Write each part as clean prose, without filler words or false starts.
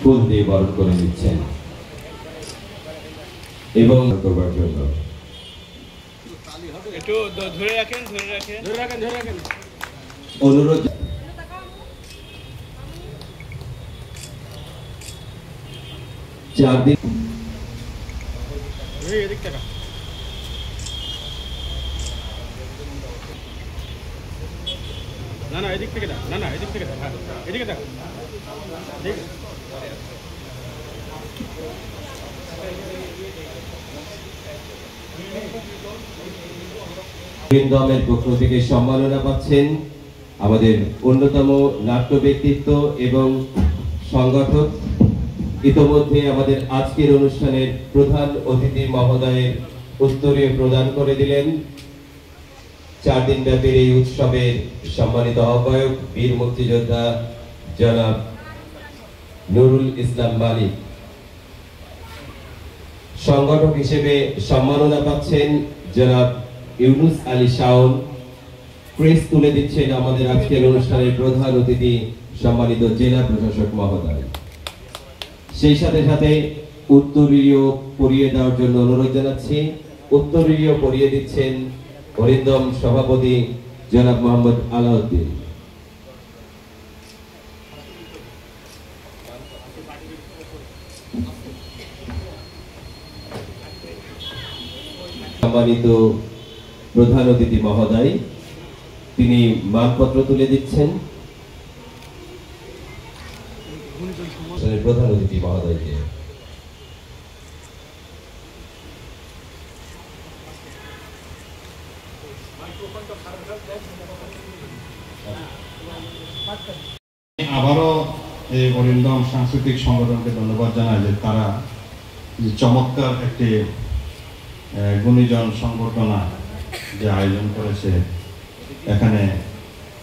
ফুল দিয়ে বরণ করে নিচ্ছেন এবং করবার জন্য একটু ধরে রাখেন অনুরোধ। চার দিন না এদিক থেকে না এদিক থেকে এদিকে দেখ বৃন্দাবনের পক্ষ থেকে সম্মাননা পাচ্ছেন আমাদের অন্যতম নাট্য ব্যক্তিত্ব এবং সংগঠক। ইতোমধ্যে আমাদের আজকের অনুষ্ঠানের প্রধান অতিথি মহোদয়ের উত্তরীয় প্রদান করে দিলেন। 4 দিন ব্যাপী এই উৎসবের সম্মানিত আহ্বায়ক বীর মুক্তিযোদ্ধা জনাব নুরুল ইসলাম মালিক। সংগঠক হিসেবে সম্মাননা পাচ্ছেন জনাব ইউনুস আলী শাওন। প্রেস তুলে দিচ্ছেন আমাদের আজকের অনুষ্ঠানের প্রধান অতিথি সম্মানিত জেলা প্রশাসক মহোদয়। সেই সাথে সাথে উত্তরীয় পরিয়ে দেওয়ার জন্য অনুরোধ জানাচ্ছি। উত্তরীয় পরিয়ে দিচ্ছেন অরিন্দম সভাপতি জনাব মোহাম্মদ আলাউদ্দিন। সম্মানিত প্রধান অতিথি মহোদয় তিনি মানপত্র তুলে দিচ্ছেন প্রধান অতিথি মহোদয়কে। আবারও এই অরিন্দম সাংস্কৃতিক সংগঠনকে ধন্যবাদ জানাই যে তারা যে চমৎকার একটি গুণীজন সংবর্ধনা যে আয়োজন করেছে। এখানে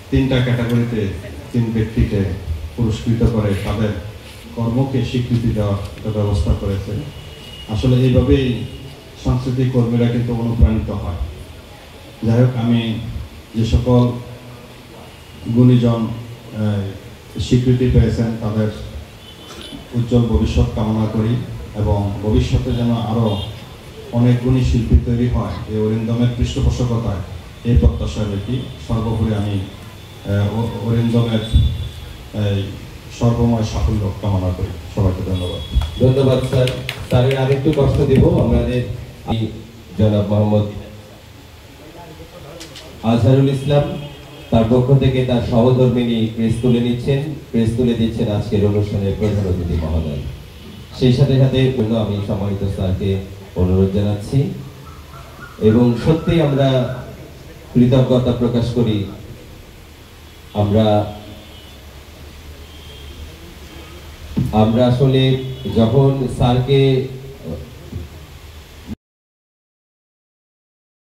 3টা ক্যাটাগরিতে 3 ব্যক্তিকে পুরস্কৃত করে তাদের কর্মকে স্বীকৃতি দেওয়ার ব্যবস্থা করেছে। আসলে এইভাবেই সাংস্কৃতিক কর্মীরা কিন্তু অনুপ্রাণিত হয়। যাই হোক, আমি যে সকল গুণীজন স্বীকৃতি পেয়েছেন তাদের উজ্জ্বল ভবিষ্যৎ কামনা করি এবং ভবিষ্যতে যেন আরও অনেক গুণী শিল্পী তৈরি হয় এই অরিন্দমের পৃষ্ঠপোষকতায়, এই প্রত্যাশা রেখে সর্বোপরি আমি অরিন্দমের সর্বময় সাফল্য কামনা করি। সবাইকে ধন্যবাদ। ধন্যবাদ স্যার। স্যারের আরেকটু কষ্ট দেব আমাদের জনাব মোহাম্মদ আজহারুল ইসলাম, তার পক্ষ থেকে তার সহধর্মিনী প্রেস তুলে নিচ্ছেন, প্রেস তুলে দিচ্ছেন আজকের অনুষ্ঠানের প্রধান অতিথি মহোদয়। সেই সাথে সাথে আমি সম্মানিত স্যারকে অনুরোধ জানাচ্ছি এবং সত্যি আমরা কৃতজ্ঞতা প্রকাশ করি। আমরা আসলে যখন স্যারকে